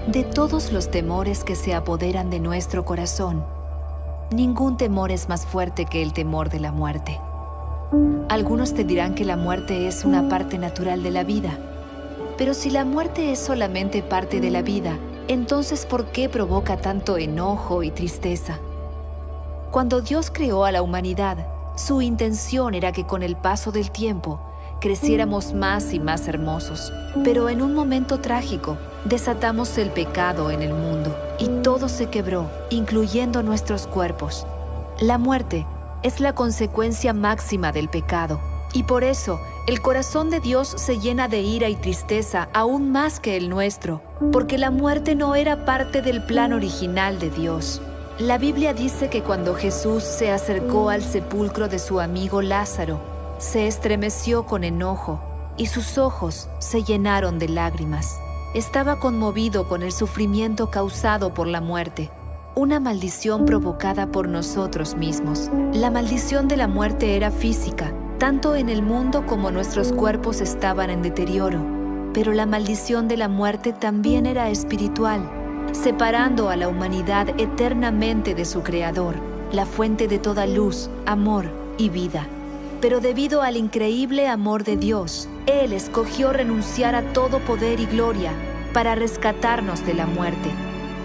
De todos los temores que se apoderan de nuestro corazón, ningún temor es más fuerte que el temor de la muerte. Algunos te dirán que la muerte es una parte natural de la vida. Pero si la muerte es solamente parte de la vida, entonces ¿por qué provoca tanto enojo y tristeza? Cuando Dios creó a la humanidad, su intención era que con el paso del tiempo creciéramos más y más hermosos. Pero en un momento trágico, desatamos el pecado en el mundo y todo se quebró, incluyendo nuestros cuerpos. La muerte es la consecuencia máxima del pecado y por eso el corazón de Dios se llena de ira y tristeza aún más que el nuestro, porque la muerte no era parte del plan original de Dios. La Biblia dice que cuando Jesús se acercó al sepulcro de su amigo Lázaro, se estremeció con enojo y sus ojos se llenaron de lágrimas. Estaba conmovido con el sufrimiento causado por la muerte, una maldición provocada por nosotros mismos. La maldición de la muerte era física, tanto en el mundo como nuestros cuerpos estaban en deterioro. Pero la maldición de la muerte también era espiritual, separando a la humanidad eternamente de su Creador, la fuente de toda luz, amor y vida. Pero debido al increíble amor de Dios, Él escogió renunciar a todo poder y gloria para rescatarnos de la muerte.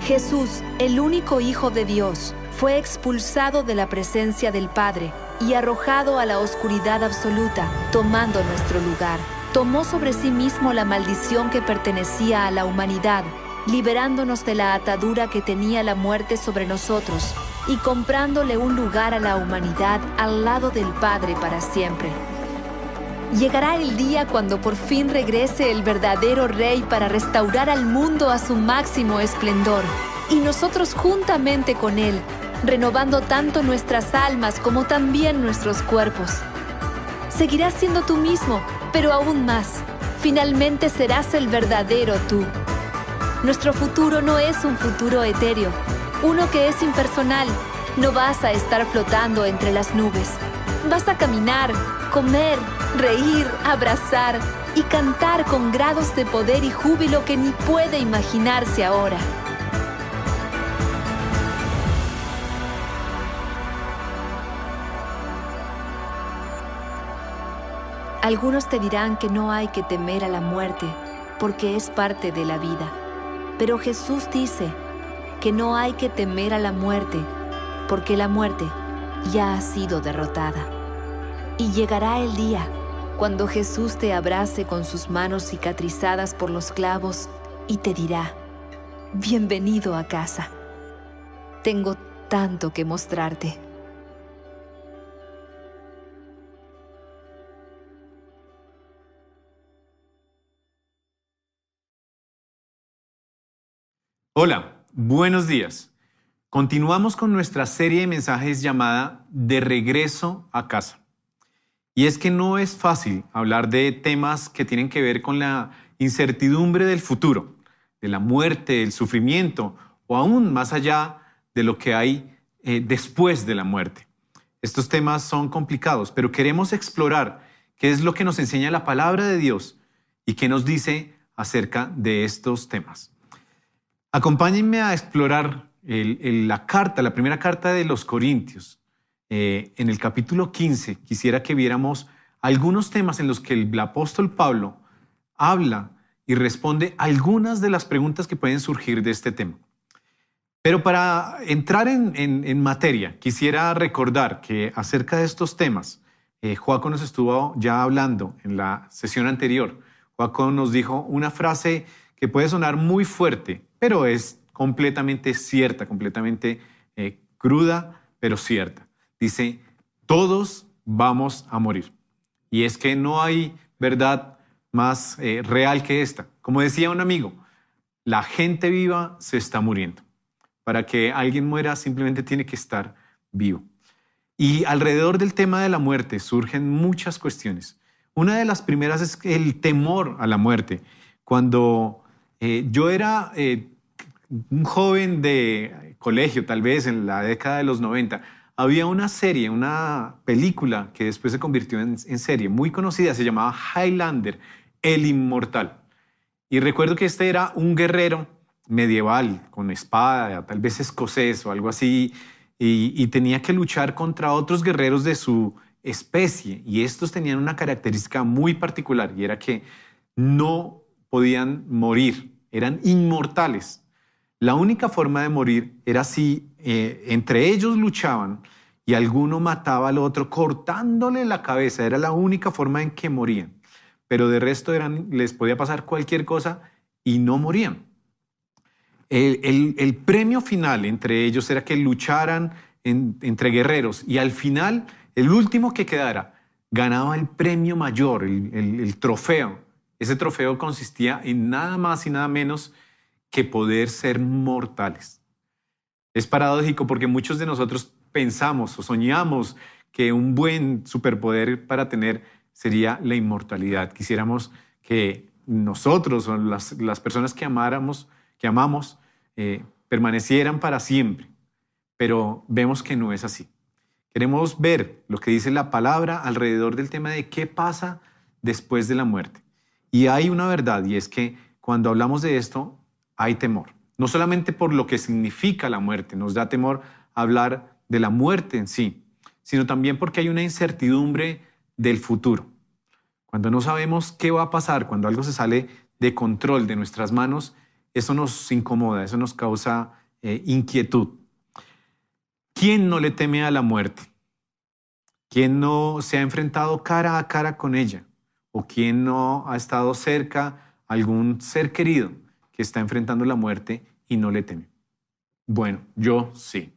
Jesús, el único Hijo de Dios, fue expulsado de la presencia del Padre y arrojado a la oscuridad absoluta, tomando nuestro lugar. Tomó sobre sí mismo la maldición que pertenecía a la humanidad, liberándonos de la atadura que tenía la muerte sobre nosotros y comprándole un lugar a la humanidad al lado del Padre para siempre. Llegará el día cuando por fin regrese el verdadero Rey para restaurar al mundo a su máximo esplendor, y nosotros juntamente con Él, renovando tanto nuestras almas como también nuestros cuerpos. Seguirás siendo tú mismo, pero aún más. Finalmente serás el verdadero tú. Nuestro futuro no es un futuro etéreo, uno que es impersonal. No vas a estar flotando entre las nubes. Vas a caminar, comer, reír, abrazar y cantar con grados de poder y júbilo que ni puede imaginarse ahora. Algunos te dirán que no hay que temer a la muerte porque es parte de la vida. Pero Jesús dice que no hay que temer a la muerte porque la muerte ya ha sido derrotada. Y llegará el día cuando Jesús te abrace con sus manos cicatrizadas por los clavos y te dirá: bienvenido a casa. Tengo tanto que mostrarte. Hola, buenos días. Continuamos con nuestra serie de mensajes llamada De regreso a casa. Y es que no es fácil hablar de temas que tienen que ver con la incertidumbre del futuro, de la muerte, el sufrimiento o aún más allá de lo que hay después de la muerte. Estos temas son complicados, pero queremos explorar qué es lo que nos enseña la palabra de Dios y qué nos dice acerca de estos temas. Acompáñenme a explorar la primera carta de los Corintios. En el capítulo 15 quisiera que viéramos algunos temas en los que el apóstol Pablo habla y responde algunas de las preguntas que pueden surgir de este tema. Pero para entrar en materia, quisiera recordar que acerca de estos temas, Joaco nos estuvo ya hablando en la sesión anterior. Joaco nos dijo una frase que puede sonar muy fuerte, pero es completamente cierta, completamente cruda, pero cierta. Dice: todos vamos a morir. Y es que no hay verdad más real que esta. Como decía un amigo, la gente viva se está muriendo. Para que alguien muera simplemente tiene que estar vivo. Y alrededor del tema de la muerte surgen muchas cuestiones. Una de las primeras es el temor a la muerte. Cuando yo era un joven de colegio, tal vez en la década de los 90, Había una serie, una película que después se convirtió en serie, muy conocida, se llamaba Highlander, el Inmortal. Y recuerdo que este era un guerrero medieval, con espada, tal vez escocés o algo así, y tenía que luchar contra otros guerreros de su especie. Y estos tenían una característica muy particular, y era que no podían morir, eran inmortales. La única forma de morir era si entre ellos luchaban y alguno mataba al otro cortándole la cabeza. Era la única forma en que morían. Pero de resto les podía pasar cualquier cosa y no morían. El premio final entre ellos era que lucharan entre guerreros y al final el último que quedara ganaba el premio mayor, el trofeo. Ese trofeo consistía en nada más y nada menos que poder ser mortales. Es paradójico porque muchos de nosotros pensamos o soñamos que un buen superpoder para tener sería la inmortalidad. Quisiéramos que nosotros o las personas que amamos, permanecieran para siempre, pero vemos que no es así. Queremos ver lo que dice la palabra alrededor del tema de qué pasa después de la muerte. Y hay una verdad, y es que cuando hablamos de esto, hay temor. No solamente por lo que significa la muerte, nos da temor hablar de la muerte en sí, sino también porque hay una incertidumbre del futuro. Cuando no sabemos qué va a pasar, cuando algo se sale de control de nuestras manos, eso nos incomoda, eso nos causa inquietud. ¿Quién no le teme a la muerte? ¿Quién no se ha enfrentado cara a cara con ella? ¿O quién no ha estado cerca a algún ser querido que está enfrentando la muerte y no le teme? Bueno, yo sí.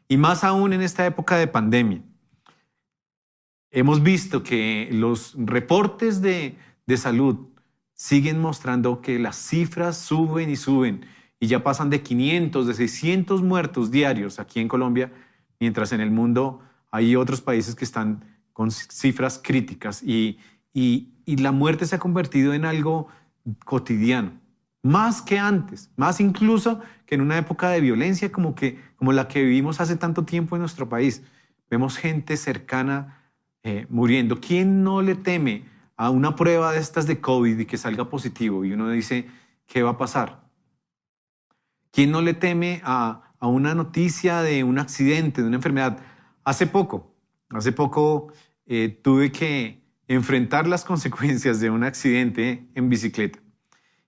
Y más aún en esta época de pandemia. Hemos visto que los reportes de salud siguen mostrando que las cifras suben y suben y ya pasan de 500, de 600 muertos diarios aquí en Colombia, mientras en el mundo hay otros países que están con cifras críticas y la muerte se ha convertido en algo cotidiano, más que antes, más incluso que en una época de violencia como la que vivimos hace tanto tiempo en nuestro país. Vemos gente cercana muriendo. ¿Quién no le teme a una prueba de estas de COVID y que salga positivo? Y uno dice, ¿qué va a pasar? ¿Quién no le teme a una noticia de un accidente, de una enfermedad? Hace poco tuve que enfrentar las consecuencias de un accidente en bicicleta.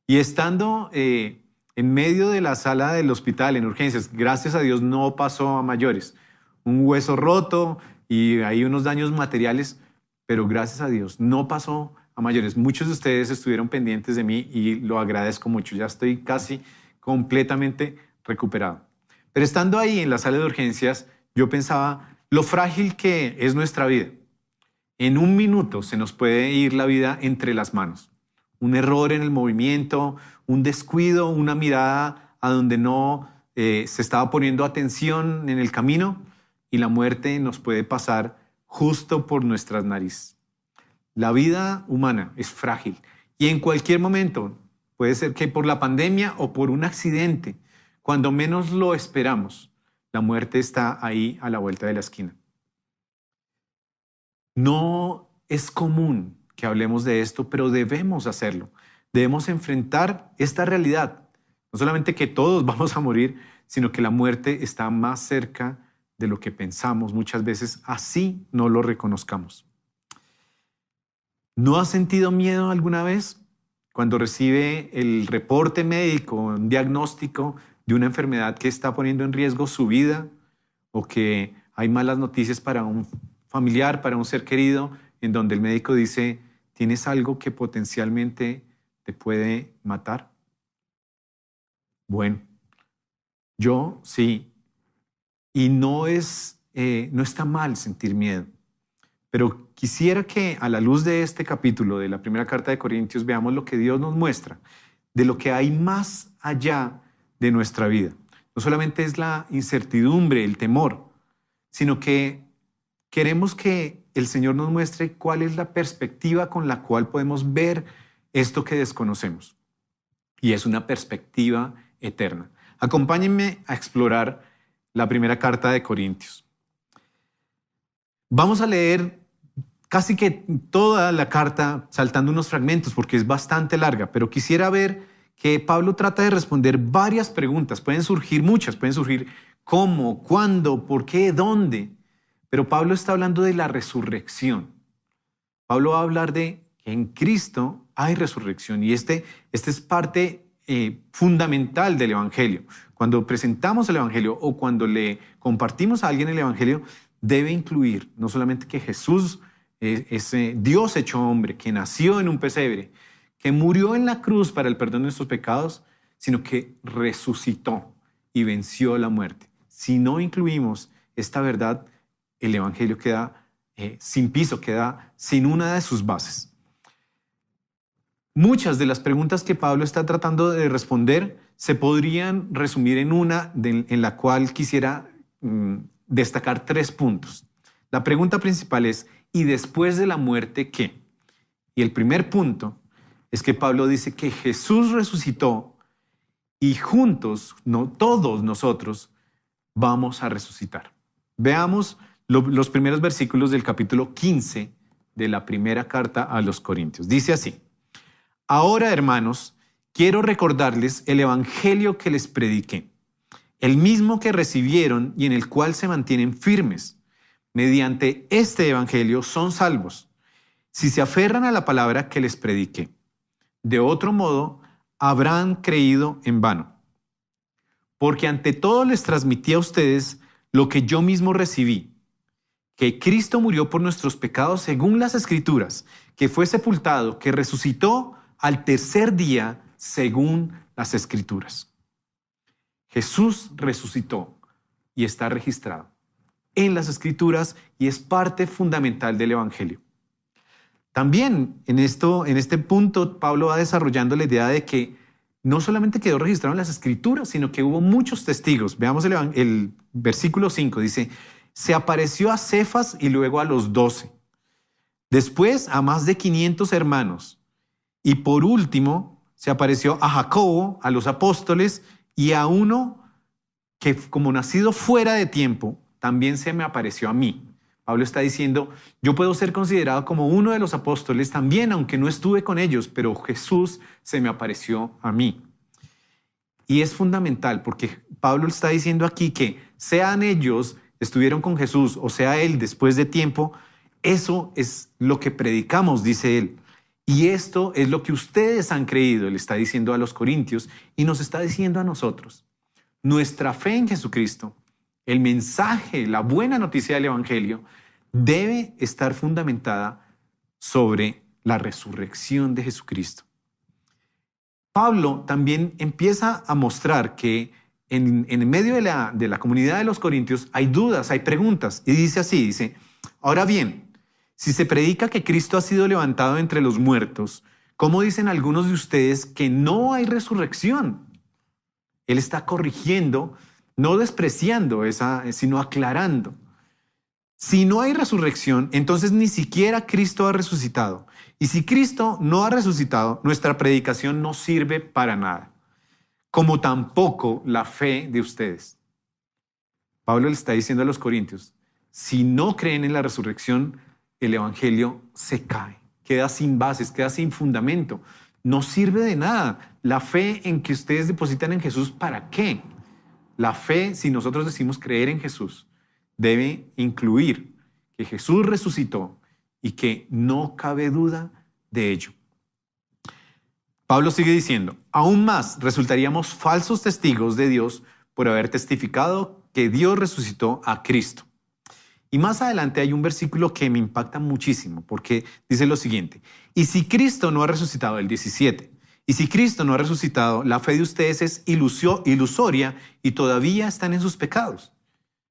Y estando en medio de la sala del hospital en urgencias, gracias a Dios no pasó a mayores. Un hueso roto y hay unos daños materiales, pero gracias a Dios no pasó a mayores. Muchos de ustedes estuvieron pendientes de mí y lo agradezco mucho. Ya estoy casi completamente recuperado. Pero estando ahí en la sala de urgencias, yo pensaba lo frágil que es nuestra vida. En un minuto se nos puede ir la vida entre las manos. Un error en el movimiento, un descuido, una mirada a donde no se estaba poniendo atención en el camino y la muerte nos puede pasar justo por nuestras narices. La vida humana es frágil y en cualquier momento, puede ser que por la pandemia o por un accidente, cuando menos lo esperamos, la muerte está ahí a la vuelta de la esquina. No es común que hablemos de esto, pero debemos hacerlo. Debemos enfrentar esta realidad. No solamente que todos vamos a morir, sino que la muerte está más cerca de lo que pensamos muchas veces, así no lo reconozcamos. ¿No has sentido miedo alguna vez cuando recibe el reporte médico, un diagnóstico de una enfermedad que está poniendo en riesgo su vida o que hay malas noticias para un familiar, para un ser querido, en donde el médico dice, tienes algo que potencialmente te puede matar? Bueno, yo sí. Y no está mal sentir miedo. Pero quisiera que a la luz de este capítulo de la primera carta de Corintios veamos lo que Dios nos muestra, de lo que hay más allá de nuestra vida. No solamente es la incertidumbre, el temor, sino que queremos que el Señor nos muestre cuál es la perspectiva con la cual podemos ver esto que desconocemos. Y es una perspectiva eterna. Acompáñenme a explorar la primera carta de Corintios. Vamos a leer casi que toda la carta saltando unos fragmentos porque es bastante larga, pero quisiera ver que Pablo trata de responder varias preguntas. Pueden surgir muchas, pueden surgir cómo, cuándo, por qué, dónde. Pero Pablo está hablando de la resurrección. Pablo va a hablar de que en Cristo hay resurrección y este es parte fundamental del Evangelio. Cuando presentamos el Evangelio o cuando le compartimos a alguien el Evangelio, debe incluir no solamente que Jesús es Dios hecho hombre, que nació en un pesebre, que murió en la cruz para el perdón de nuestros pecados, sino que resucitó y venció la muerte. Si no incluimos esta verdad, el Evangelio queda sin piso, queda sin una de sus bases. Muchas de las preguntas que Pablo está tratando de responder se podrían resumir en una en la cual quisiera destacar 3 puntos. La pregunta principal es, ¿y después de la muerte qué? Y el primer punto es que Pablo dice que Jesús resucitó y juntos, todos nosotros, vamos a resucitar. Veamos los primeros versículos del capítulo 15 de la primera carta a los Corintios. Dice así: ahora, hermanos, quiero recordarles el evangelio que les prediqué, el mismo que recibieron y en el cual se mantienen firmes. Mediante este evangelio son salvos, si se aferran a la palabra que les prediqué. De otro modo, habrán creído en vano. Porque ante todo les transmití a ustedes lo que yo mismo recibí, que Cristo murió por nuestros pecados según las Escrituras, que fue sepultado, que resucitó al tercer día según las Escrituras. Jesús resucitó y está registrado en las Escrituras y es parte fundamental del Evangelio. También en este punto Pablo va desarrollando la idea de que no solamente quedó registrado en las Escrituras, sino que hubo muchos testigos. Veamos el versículo 5, dice: se apareció a Cefas y luego a los 12, después a más de 500 hermanos, y por último se apareció a Jacobo, a los apóstoles, y a uno que, como nacido fuera de tiempo, también se me apareció a mí. Pablo está diciendo, yo puedo ser considerado como uno de los apóstoles también, aunque no estuve con ellos, pero Jesús se me apareció a mí. Y es fundamental porque Pablo está diciendo aquí que sean ellos estuvieron con Jesús o sea él después de tiempo, eso es lo que predicamos, dice él. Y esto es lo que ustedes han creído, le está diciendo a los corintios y nos está diciendo a nosotros. Nuestra fe en Jesucristo, el mensaje, la buena noticia del Evangelio, debe estar fundamentada sobre la resurrección de Jesucristo. Pablo también empieza a mostrar que en medio de la comunidad de los corintios hay dudas, hay preguntas, y dice así, dice, ahora bien, si se predica que Cristo ha sido levantado entre los muertos, ¿cómo dicen algunos de ustedes que no hay resurrección? Él está corrigiendo, no despreciando sino aclarando. Si no hay resurrección, entonces ni siquiera Cristo ha resucitado. Y si Cristo no ha resucitado, nuestra predicación no sirve para nada, como tampoco la fe de ustedes. Pablo le está diciendo a los corintios, si no creen en la resurrección, el evangelio se cae, queda sin bases, queda sin fundamento. No sirve de nada. La fe en que ustedes depositan en Jesús, ¿para qué? La fe, si nosotros decimos creer en Jesús, debe incluir que Jesús resucitó y que no cabe duda de ello. Pablo sigue diciendo, aún más resultaríamos falsos testigos de Dios por haber testificado que Dios resucitó a Cristo. Y más adelante hay un versículo que me impacta muchísimo porque dice lo siguiente, y si Cristo no ha resucitado, el 17, y si Cristo no ha resucitado, la fe de ustedes es ilusoria y todavía están en sus pecados.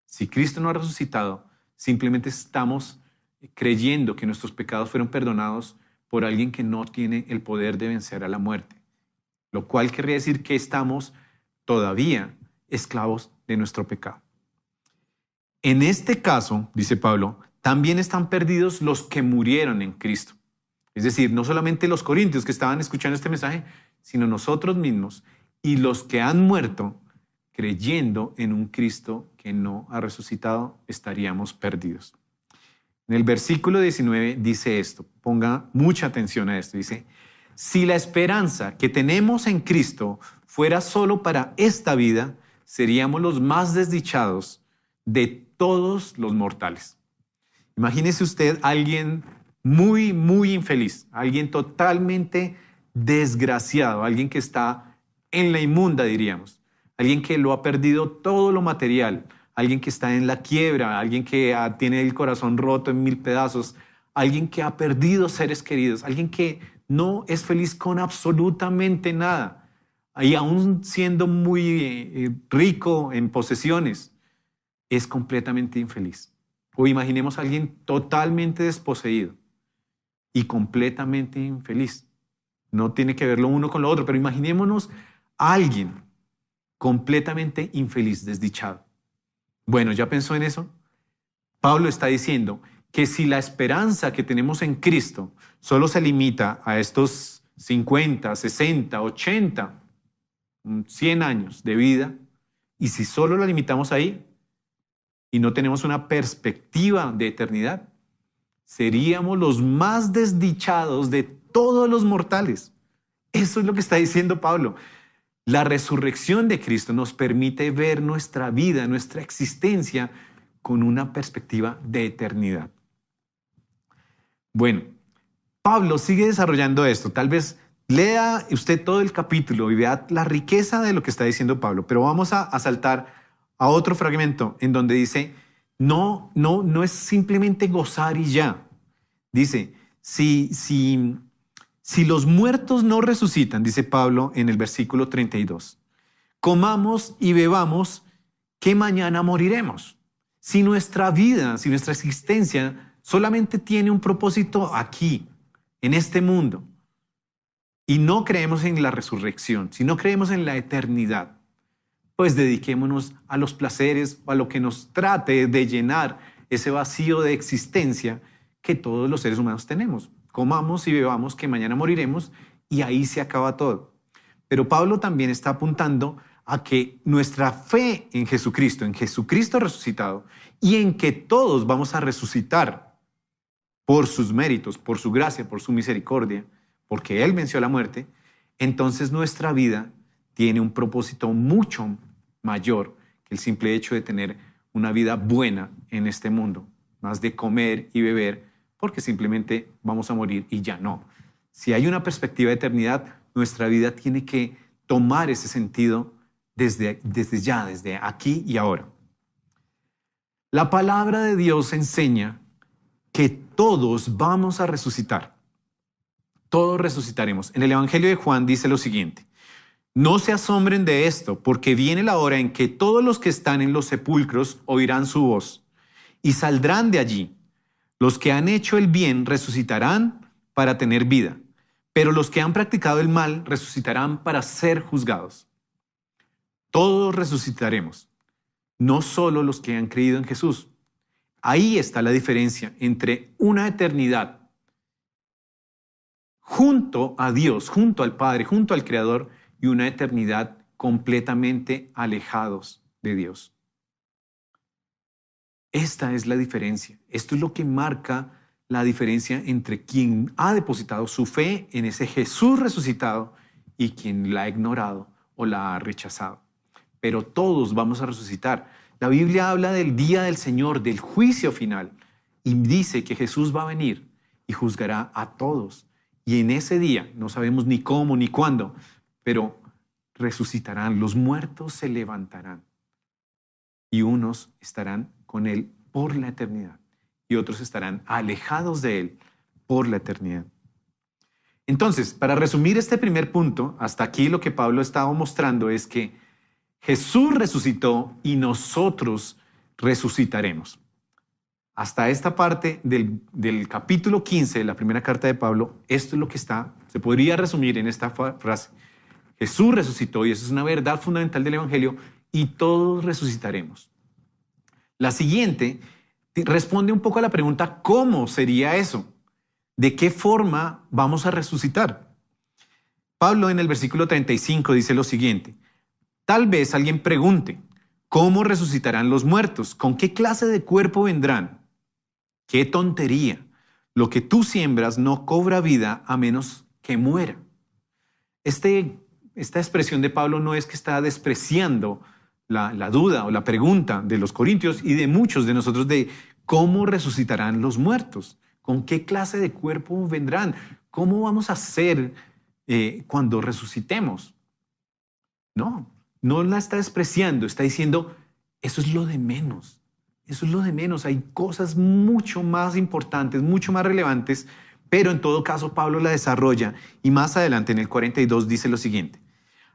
Si Cristo no ha resucitado, simplemente estamos creyendo que nuestros pecados fueron perdonados por alguien que no tiene el poder de vencer a la muerte, lo cual querría decir que estamos todavía esclavos de nuestro pecado. En este caso, dice Pablo, también están perdidos los que murieron en Cristo. Es decir, no solamente los corintios que estaban escuchando este mensaje, sino nosotros mismos y los que han muerto creyendo en un Cristo que no ha resucitado, estaríamos perdidos. En el versículo 19 dice esto, ponga mucha atención a esto, dice, si la esperanza que tenemos en Cristo fuera solo para esta vida, seríamos los más desdichados de todos los mortales. Imagínese usted a alguien muy, muy infeliz, alguien totalmente desgraciado, alguien que está en la inmunda, diríamos, alguien que lo ha perdido todo lo material, alguien que está en la quiebra, alguien que tiene el corazón roto en 1000 pedazos, alguien que ha perdido seres queridos, alguien que no es feliz con absolutamente nada, y aún siendo muy rico en posesiones, es completamente infeliz. O imaginemos a alguien totalmente desposeído y completamente infeliz. No tiene que ver lo uno con lo otro, pero imaginémonos a alguien completamente infeliz, desdichado. Bueno, ¿ya pensó en eso? Pablo está diciendo que si la esperanza que tenemos en Cristo solo se limita a estos 50, 60, 80, 100 años de vida, y si solo la limitamos ahí y no tenemos una perspectiva de eternidad, seríamos los más desdichados de todos los mortales. Eso es lo que está diciendo Pablo. La resurrección de Cristo nos permite ver nuestra vida, nuestra existencia con una perspectiva de eternidad. Bueno, Pablo sigue desarrollando esto. Tal vez lea usted todo el capítulo y vea la riqueza de lo que está diciendo Pablo, pero vamos a saltar a otro fragmento en donde dice, no es simplemente gozar y ya. Dice, si los muertos no resucitan, dice Pablo en el versículo 32, comamos y bebamos, que mañana moriremos. Si nuestra vida, si nuestra existencia solamente tiene un propósito aquí, en este mundo, y no creemos en la resurrección, si no creemos en la eternidad, pues dediquémonos a los placeres o a lo que nos trate de llenar ese vacío de existencia que todos los seres humanos tenemos. Comamos y bebamos, que mañana moriremos, y ahí se acaba todo. Pero Pablo también está apuntando a que nuestra fe en Jesucristo resucitado, y en que todos vamos a resucitar por sus méritos, por su gracia, por su misericordia, porque Él venció la muerte, entonces nuestra vida tiene un propósito mucho mayor que el simple hecho de tener una vida buena en este mundo, más de comer y beber, porque simplemente vamos a morir y ya no. Si hay una perspectiva de eternidad, nuestra vida tiene que tomar ese sentido desde ya, desde aquí y ahora. La palabra de Dios enseña que todos vamos a resucitar. Todos resucitaremos. En el Evangelio de Juan dice lo siguiente: no se asombren de esto, porque viene la hora en que todos los que están en los sepulcros oirán su voz y saldrán de allí. Los que han hecho el bien resucitarán para tener vida, pero los que han practicado el mal resucitarán para ser juzgados. Todos resucitaremos, no solo los que han creído en Jesús. Ahí está la diferencia entre una eternidad junto a Dios, junto al Padre, junto al Creador, y una eternidad completamente alejados de Dios. Esta es la diferencia. Esto es lo que marca la diferencia entre quien ha depositado su fe en ese Jesús resucitado y quien la ha ignorado o la ha rechazado. Pero todos vamos a resucitar. La Biblia habla del día del Señor, del juicio final, y dice que Jesús va a venir y juzgará a todos. Y en ese día, no sabemos ni cómo ni cuándo, pero resucitarán, los muertos se levantarán y unos estarán con Él por la eternidad y otros estarán alejados de Él por la eternidad. Entonces, para resumir este primer punto, hasta aquí lo que Pablo estaba mostrando es que Jesús resucitó y nosotros resucitaremos. Hasta esta parte del capítulo 15 de la primera carta de Pablo, esto es lo que se podría resumir en esta frase. Jesús resucitó, y eso es una verdad fundamental del Evangelio, y todos resucitaremos. La siguiente responde un poco a la pregunta, ¿cómo sería eso? ¿De qué forma vamos a resucitar? Pablo en el versículo 35 dice lo siguiente: tal vez alguien pregunte, ¿cómo resucitarán los muertos? ¿Con qué clase de cuerpo vendrán? ¡Qué tontería! Lo que tú siembras no cobra vida a menos que muera. Esta expresión de Pablo no es que está despreciando la duda o la pregunta de los corintios y de muchos de nosotros de cómo resucitarán los muertos, con qué clase de cuerpo vendrán, cómo vamos a ser cuando resucitemos. No la está despreciando, está diciendo, eso es lo de menos, eso es lo de menos. Hay cosas mucho más importantes, mucho más relevantes, pero en todo caso Pablo la desarrolla y más adelante en el 42 dice lo siguiente: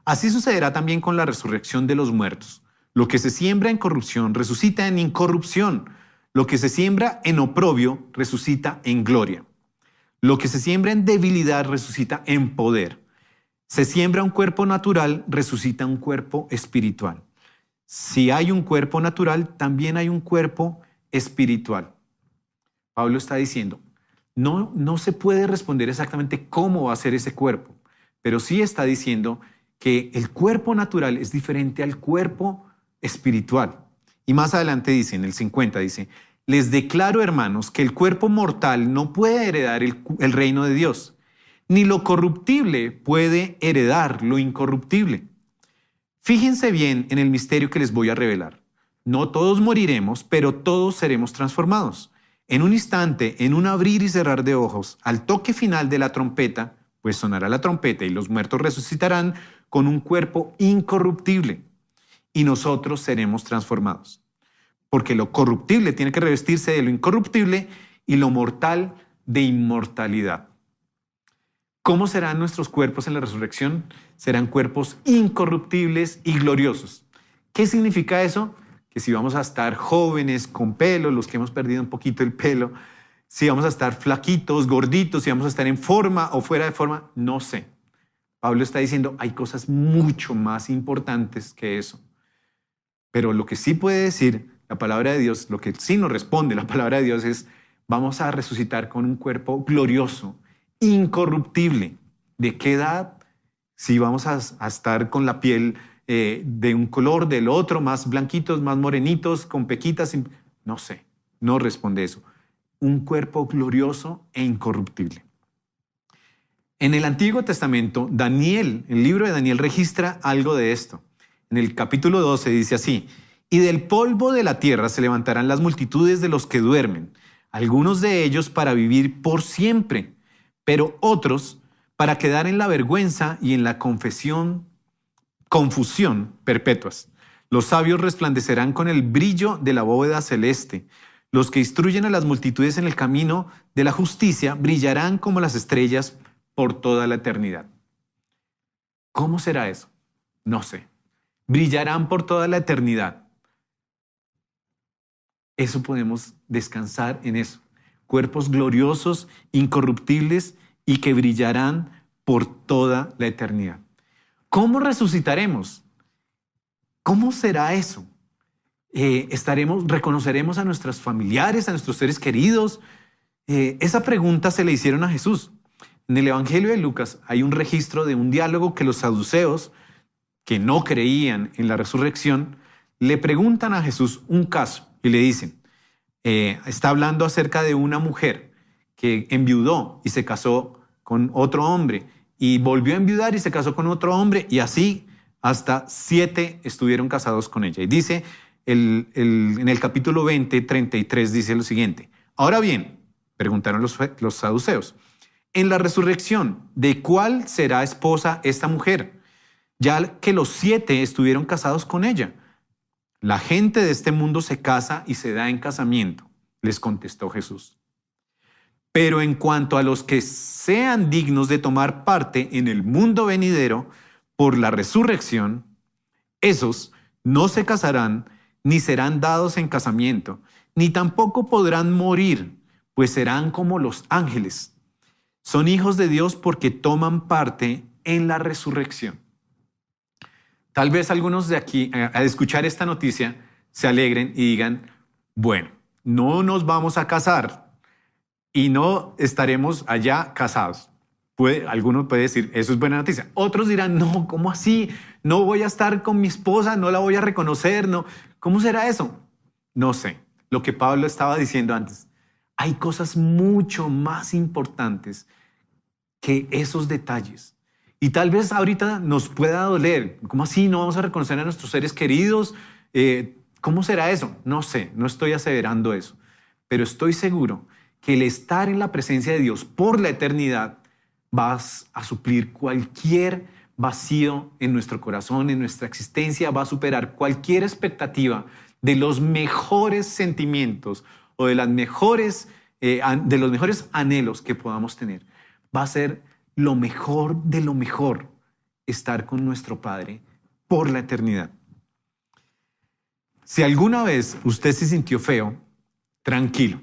así sucederá también con la resurrección de los muertos. Lo que se siembra en corrupción resucita en incorrupción. Lo que se siembra en oprobio resucita en gloria. Lo que se siembra en debilidad resucita en poder. Se siembra un cuerpo natural, resucita un cuerpo espiritual. Si hay un cuerpo natural, también hay un cuerpo espiritual. Pablo está diciendo, no se puede responder exactamente cómo va a ser ese cuerpo, pero sí está diciendo que el cuerpo natural es diferente al cuerpo espiritual. Y más adelante dice, en el 50, dice, les declaro, hermanos, que el cuerpo mortal no puede heredar el reino de Dios, ni lo corruptible puede heredar lo incorruptible. Fíjense bien en el misterio que les voy a revelar. No todos moriremos, pero todos seremos transformados. En un instante, en un abrir y cerrar de ojos, al toque final de la trompeta, pues sonará la trompeta y los muertos resucitarán con un cuerpo incorruptible y nosotros seremos transformados. Porque lo corruptible tiene que revestirse de lo incorruptible y lo mortal de inmortalidad. ¿Cómo serán nuestros cuerpos en la resurrección? Serán cuerpos incorruptibles y gloriosos. ¿Qué significa eso? Que si vamos a estar jóvenes, con pelo, los que hemos perdido un poquito el pelo, si vamos a estar flaquitos, gorditos, si vamos a estar en forma o fuera de forma, no sé. Pablo está diciendo, hay cosas mucho más importantes que eso. Pero lo que sí puede decir la palabra de Dios, lo que sí nos responde la palabra de Dios es, vamos a resucitar con un cuerpo glorioso, incorruptible. ¿De qué edad? Si vamos a estar con la piel de un color, del otro, más blanquitos, más morenitos, con pequitas, no sé, no responde eso. Un cuerpo glorioso e incorruptible. En el Antiguo Testamento, Daniel, el libro de Daniel registra algo de esto. En el capítulo 12 dice así, y del polvo de la tierra se levantarán las multitudes de los que duermen, algunos de ellos para vivir por siempre, pero otros para quedar en la vergüenza y en la confusión perpetuas. Los sabios resplandecerán con el brillo de la bóveda celeste. Los que instruyen a las multitudes en el camino de la justicia brillarán como las estrellas por toda la eternidad. ¿Cómo será eso? No sé. Brillarán por toda la eternidad. Eso podemos descansar en eso. Cuerpos gloriosos, incorruptibles y que brillarán por toda la eternidad. ¿Cómo resucitaremos? ¿Cómo será eso? ¿Reconoceremos a nuestros familiares, a nuestros seres queridos? Esa pregunta se le hicieron a Jesús. En el Evangelio de Lucas hay un registro de un diálogo que los saduceos, que no creían en la resurrección, le preguntan a Jesús un caso y le dicen, está hablando acerca de una mujer que enviudó y se casó con otro hombre y volvió a enviudar y se casó con otro hombre y así hasta 7 estuvieron casados con ella. Y dice en el capítulo 20, 33 dice lo siguiente, ahora bien, preguntaron los saduceos, en la resurrección, ¿de cuál será esposa esta mujer? Ya que los 7 estuvieron casados con ella. La gente de este mundo se casa y se da en casamiento, les contestó Jesús. Pero en cuanto a los que sean dignos de tomar parte en el mundo venidero por la resurrección, esos no se casarán ni serán dados en casamiento, ni tampoco podrán morir, pues serán como los ángeles. Son hijos de Dios porque toman parte en la resurrección. Tal vez algunos de aquí, al escuchar esta noticia, se alegren y digan, bueno, no nos vamos a casar y no estaremos allá casados. Algunos pueden decir, eso es buena noticia. Otros dirán, no, ¿cómo así? No voy a estar con mi esposa, no la voy a reconocer, no. ¿Cómo será eso? No sé. Lo que Pablo estaba diciendo antes. Hay cosas mucho más importantes que esos detalles. Y tal vez ahorita nos pueda doler. ¿Cómo así no vamos a reconocer a nuestros seres queridos? ¿Cómo será eso? No sé, no estoy aseverando eso. Pero estoy seguro que el estar en la presencia de Dios por la eternidad va a suplir cualquier vacío en nuestro corazón, en nuestra existencia, va a superar cualquier expectativa de los mejores sentimientos o de los mejores anhelos que podamos tener. Va a ser lo mejor de lo mejor estar con nuestro Padre por la eternidad. Si alguna vez usted se sintió feo, tranquilo.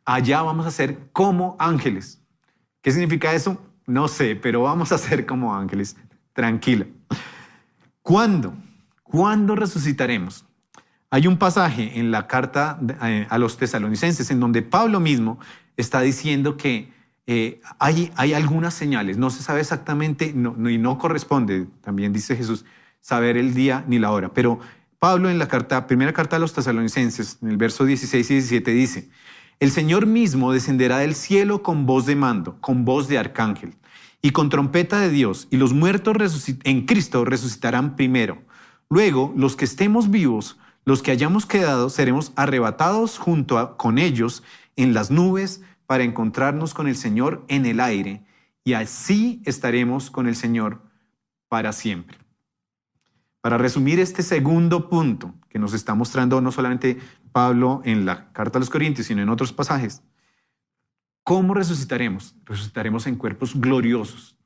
Allá vamos a ser como ángeles. ¿Qué significa eso? No sé, pero vamos a ser como ángeles. Tranquila. ¿Cuándo? ¿Cuándo resucitaremos? Hay un pasaje en la carta a los tesalonicenses en donde Pablo mismo está diciendo que hay algunas señales. No se sabe exactamente y no corresponde, también dice Jesús, saber el día ni la hora. Pero Pablo en la primera carta a los tesalonicenses, en el verso 16 y 17 dice: el Señor mismo descenderá del cielo con voz de mando, con voz de arcángel y con trompeta de Dios, y los muertos en Cristo resucitarán primero. Luego, los que estemos vivos, los que hayamos quedado, seremos arrebatados con ellos en las nubes para encontrarnos con el Señor en el aire, y así estaremos con el Señor para siempre. Para resumir este segundo punto que nos está mostrando no solamente Pablo en la carta a los Corintios, sino en otros pasajes, ¿cómo resucitaremos? Resucitaremos en cuerpos gloriosos,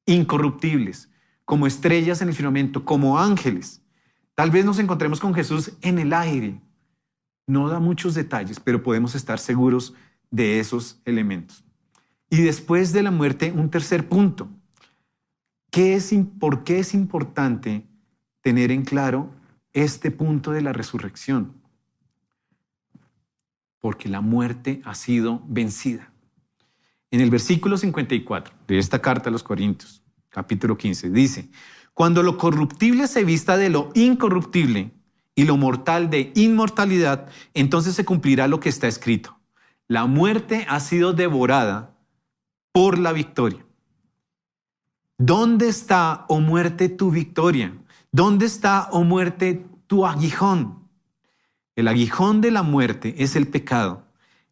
incorruptibles, como estrellas en el firmamento, como ángeles. Tal vez nos encontremos con Jesús en el aire. No da muchos detalles, pero podemos estar seguros de esos elementos. Y después de la muerte, un tercer punto. ¿Por qué es importante tener en claro este punto de la resurrección? Porque la muerte ha sido vencida. En el versículo 54 de esta carta a los Corintios, capítulo 15, dice: cuando lo corruptible se vista de lo incorruptible y lo mortal de inmortalidad, entonces se cumplirá lo que está escrito: la muerte ha sido devorada por la victoria. ¿Dónde está, oh muerte, tu victoria? ¿Dónde está, oh muerte, tu aguijón? El aguijón de la muerte es el pecado.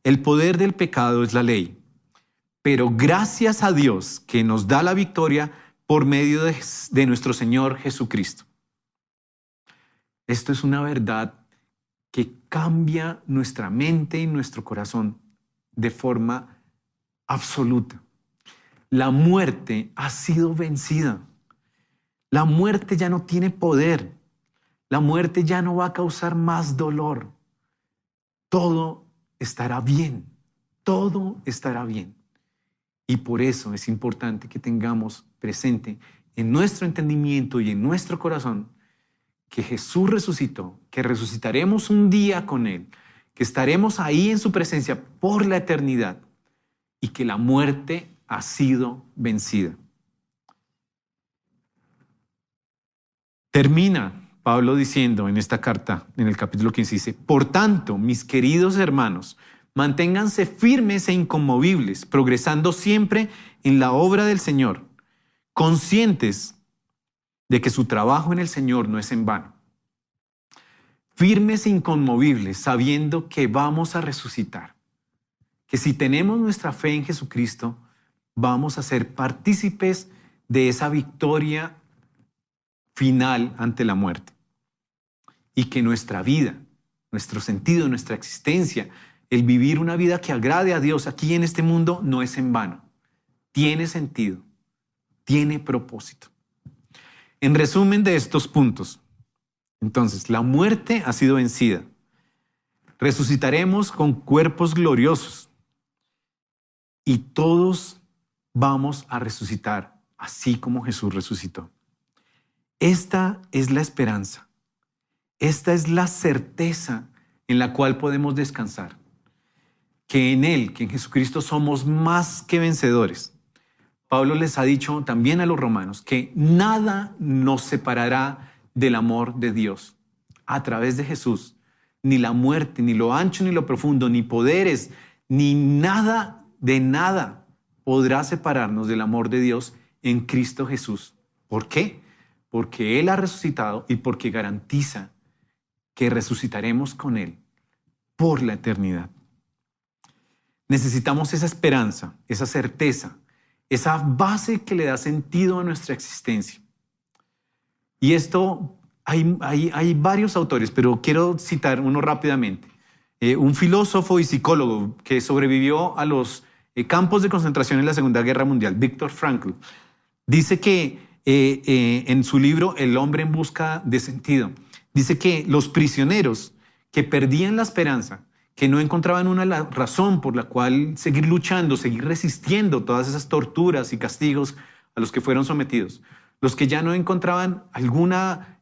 El poder del pecado es la ley. Pero gracias a Dios que nos da la victoria por medio de nuestro Señor Jesucristo. Esto es una verdad que cambia nuestra mente y nuestro corazón de forma absoluta. La muerte ha sido vencida. La muerte ya no tiene poder. La muerte ya no va a causar más dolor. Todo estará bien. Todo estará bien. Y por eso es importante que tengamos presente en nuestro entendimiento y en nuestro corazón que Jesús resucitó, que resucitaremos un día con Él, que estaremos ahí en su presencia por la eternidad y que la muerte ha sido vencida. Termina Pablo diciendo en esta carta, en el capítulo 15, dice: por tanto, mis queridos hermanos, manténganse firmes e inconmovibles, progresando siempre en la obra del Señor, conscientes de que su trabajo en el Señor no es en vano. Firmes e inconmovibles, sabiendo que vamos a resucitar, que si tenemos nuestra fe en Jesucristo, vamos a ser partícipes de esa victoria final ante la muerte. Y que nuestra vida, nuestro sentido, nuestra existencia, el vivir una vida que agrade a Dios aquí en este mundo no es en vano. Tiene sentido, tiene propósito. En resumen de estos puntos, entonces, la muerte ha sido vencida. Resucitaremos con cuerpos gloriosos y todos vamos a resucitar, así como Jesús resucitó. Esta es la esperanza. Esta es la certeza en la cual podemos descansar. Que en Él, que en Jesucristo somos más que vencedores. Pablo les ha dicho también a los romanos que nada nos separará del amor de Dios a través de Jesús. Ni la muerte, ni lo ancho, ni lo profundo, ni poderes, ni nada de nada podrá separarnos del amor de Dios en Cristo Jesús. ¿Por qué? Porque Él ha resucitado y porque garantiza que resucitaremos con Él por la eternidad. Necesitamos esa esperanza, esa certeza, esa base que le da sentido a nuestra existencia. Y esto hay varios autores, pero quiero citar uno rápidamente. Un filósofo y psicólogo que sobrevivió a los campos de concentración en la Segunda Guerra Mundial, Viktor Frankl, dice que en su libro El hombre en busca de sentido, dice que los prisioneros que perdían la esperanza, que no encontraban una razón por la cual seguir luchando, seguir resistiendo todas esas torturas y castigos a los que fueron sometidos, los que ya no encontraban alguna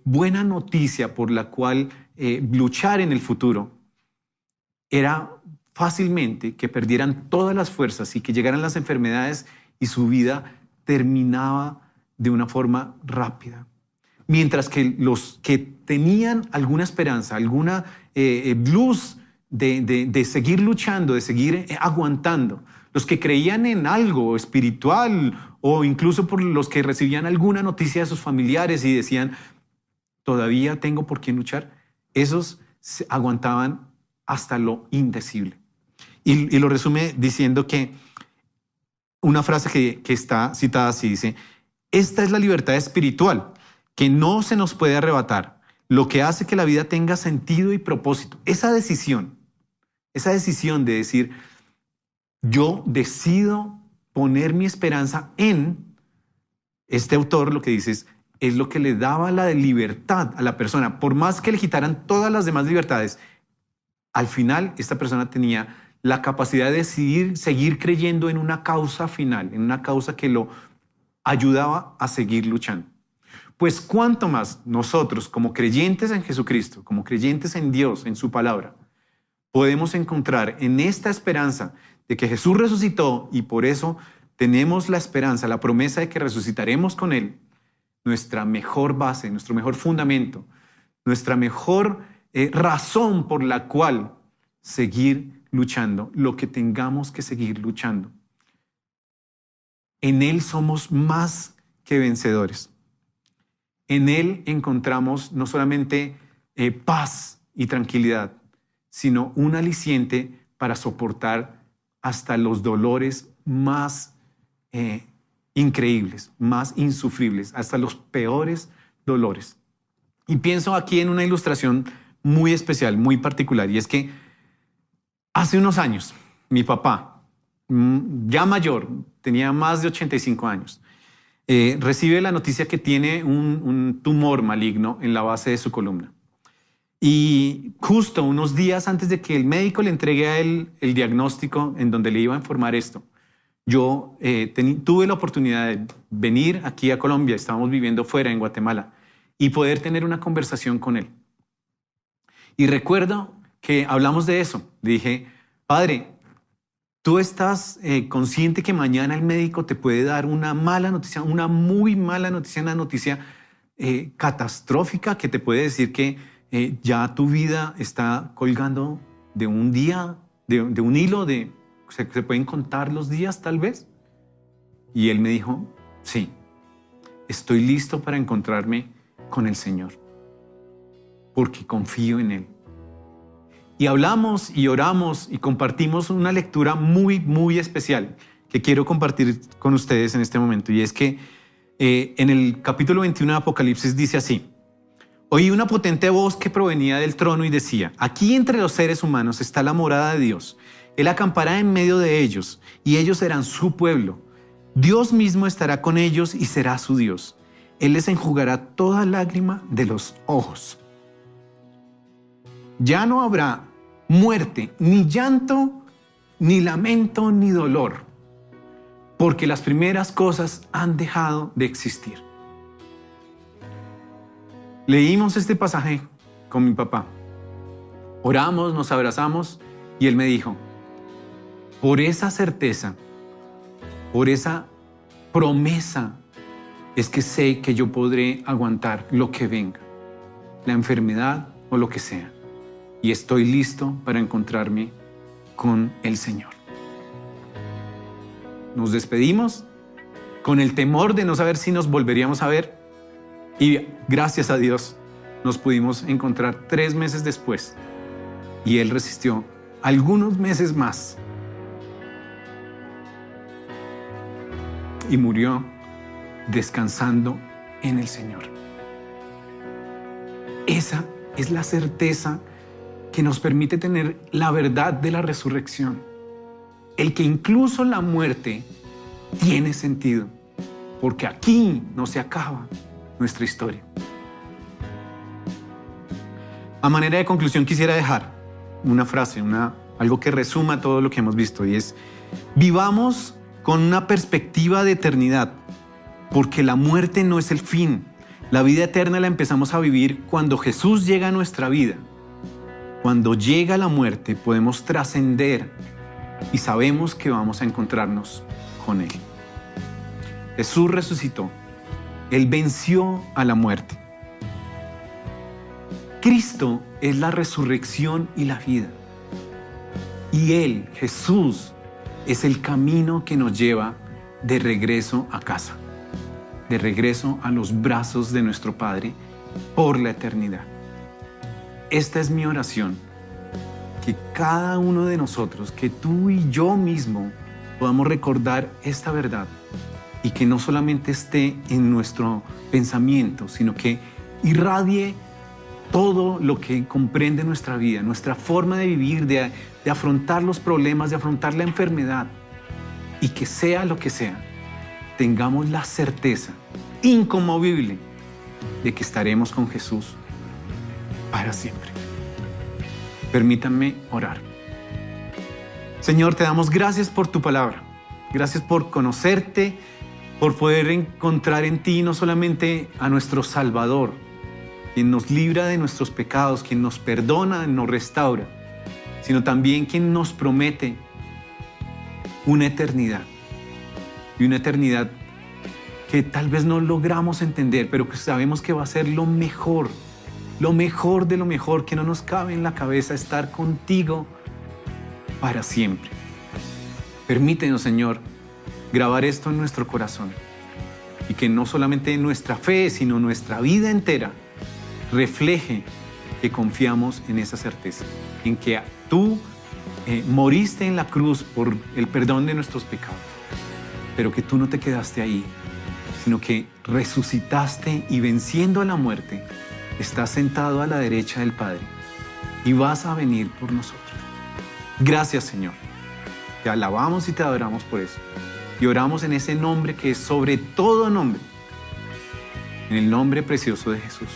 buena noticia por la cual luchar en el futuro, era fácilmente que perdieran todas las fuerzas y que llegaran las enfermedades y su vida terminaba de una forma rápida. Mientras que los que tenían alguna esperanza, alguna luz de seguir luchando, de seguir aguantando, los que creían en algo espiritual o incluso por los que recibían alguna noticia de sus familiares y decían, todavía tengo por qué luchar, esos aguantaban hasta lo indecible. Y lo resume diciendo que una frase que está citada así dice, esta es la libertad espiritual que no se nos puede arrebatar, lo que hace que la vida tenga sentido y propósito. Esa decisión de decir, yo decido poner mi esperanza en este autor, lo que dice es lo que le daba la libertad a la persona. Por más que le quitaran todas las demás libertades, al final esta persona tenía la capacidad de decidir seguir creyendo en una causa final, en una causa que lo ayudaba a seguir luchando. Pues cuánto más nosotros, como creyentes en Jesucristo, como creyentes en Dios, en su palabra, podemos encontrar en esta esperanza de que Jesús resucitó y por eso tenemos la esperanza, la promesa de que resucitaremos con Él, nuestra mejor base, nuestro mejor fundamento, nuestra mejor razón por la cual seguir luchando, lo que tengamos que seguir luchando. En Él somos más que vencedores. En Él encontramos no solamente paz y tranquilidad, sino un aliciente para soportar hasta los dolores más increíbles, más insufribles, hasta los peores dolores. Y pienso aquí en una ilustración muy especial, muy particular, y es que hace unos años, mi papá, ya mayor, tenía más de 85 años, recibe la noticia que tiene un tumor maligno en la base de su columna. Y justo unos días antes de que el médico le entregue a él el diagnóstico en donde le iba a informar esto, yo tuve la oportunidad de venir aquí a Colombia, estábamos viviendo fuera en Guatemala, y poder tener una conversación con él. Y recuerdo que hablamos de eso. Le dije, padre, ¿tú estás consciente que mañana el médico te puede dar una mala noticia, una muy mala noticia, una noticia catastrófica que te puede decir que ya tu vida está colgando de un día, de un hilo, se pueden contar los días tal vez? Y él me dijo, sí, estoy listo para encontrarme con el Señor, porque confío en Él. Y hablamos y oramos y compartimos una lectura muy, muy especial que quiero compartir con ustedes en este momento. Y es que en el capítulo 21 de Apocalipsis dice así, oí una potente voz que provenía del trono y decía, aquí entre los seres humanos está la morada de Dios. Él acampará en medio de ellos y ellos serán su pueblo. Dios mismo estará con ellos y será su Dios. Él les enjugará toda lágrima de los ojos. Ya no habrá muerte, ni llanto, ni lamento, ni dolor, porque las primeras cosas han dejado de existir. Leímos este pasaje con mi papá. Oramos, nos abrazamos y él me dijo, por esa certeza, por esa promesa, es que sé que yo podré aguantar lo que venga, la enfermedad o lo que sea. Y estoy listo para encontrarme con el Señor. Nos despedimos con el temor de no saber si nos volveríamos a ver, y gracias a Dios nos pudimos encontrar 3 meses después y Él resistió algunos meses más y murió descansando en el Señor. Esa es la certeza que nos permite tener la verdad de la resurrección. El que incluso la muerte tiene sentido, porque aquí no se acaba nuestra historia. A manera de conclusión quisiera dejar una frase, algo que resuma todo lo que hemos visto, y es: vivamos con una perspectiva de eternidad, porque la muerte no es el fin. La vida eterna la empezamos a vivir cuando Jesús llega a nuestra vida. Cuando llega la muerte podemos trascender y sabemos que vamos a encontrarnos con Él. Jesús resucitó. Él venció a la muerte. Cristo es la resurrección y la vida. Y Él, Jesús, es el camino que nos lleva de regreso a casa, de regreso a los brazos de nuestro Padre por la eternidad. Esta es mi oración, que cada uno de nosotros, que tú y yo mismo, podamos recordar esta verdad y que no solamente esté en nuestro pensamiento, sino que irradie todo lo que comprende nuestra vida, nuestra forma de vivir, de afrontar los problemas, de afrontar la enfermedad, y que sea lo que sea, tengamos la certeza inconmovible de que estaremos con Jesús para siempre. Permítanme orar. Señor, te damos gracias por tu palabra. Gracias por conocerte, por poder encontrar en ti no solamente a nuestro Salvador, quien nos libra de nuestros pecados, quien nos perdona, nos restaura, sino también quien nos promete una eternidad. Y una eternidad que tal vez no logramos entender, pero que sabemos que va a ser lo mejor de lo mejor, que no nos cabe en la cabeza estar contigo para siempre. Permítenos, Señor, grabar esto en nuestro corazón, y que no solamente nuestra fe, sino nuestra vida entera refleje que confiamos en esa certeza, en que tú moriste en la cruz por el perdón de nuestros pecados, pero que tú no te quedaste ahí, sino que resucitaste y, venciendo a la muerte, estás sentado a la derecha del Padre y vas a venir por nosotros. Gracias, Señor. Te alabamos y te adoramos por eso. Y oramos en ese nombre que es sobre todo nombre, en el nombre precioso de Jesús.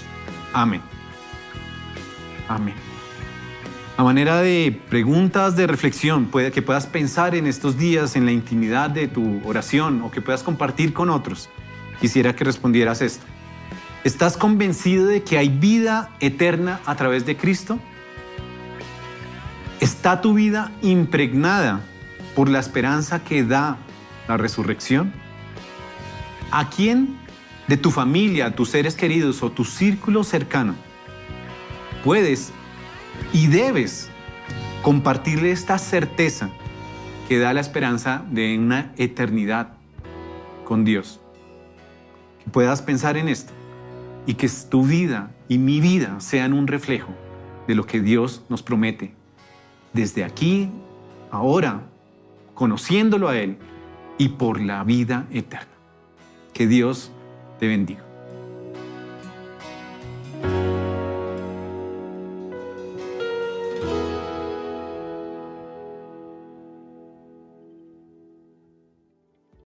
Amén. Amén. A manera de preguntas de reflexión, que puedas pensar en estos días en la intimidad de tu oración, o que puedas compartir con otros, quisiera que respondieras esto. ¿Estás convencido de que hay vida eterna a través de Cristo? ¿Está tu vida impregnada por la esperanza que da la resurrección? ¿A quién de tu familia, tus seres queridos o tu círculo cercano puedes y debes compartirle esta certeza que da la esperanza de una eternidad con Dios? Que puedas pensar en esto y que tu vida y mi vida sean un reflejo de lo que Dios nos promete desde aquí, ahora, conociéndolo a Él y por la vida eterna. Que Dios te bendiga.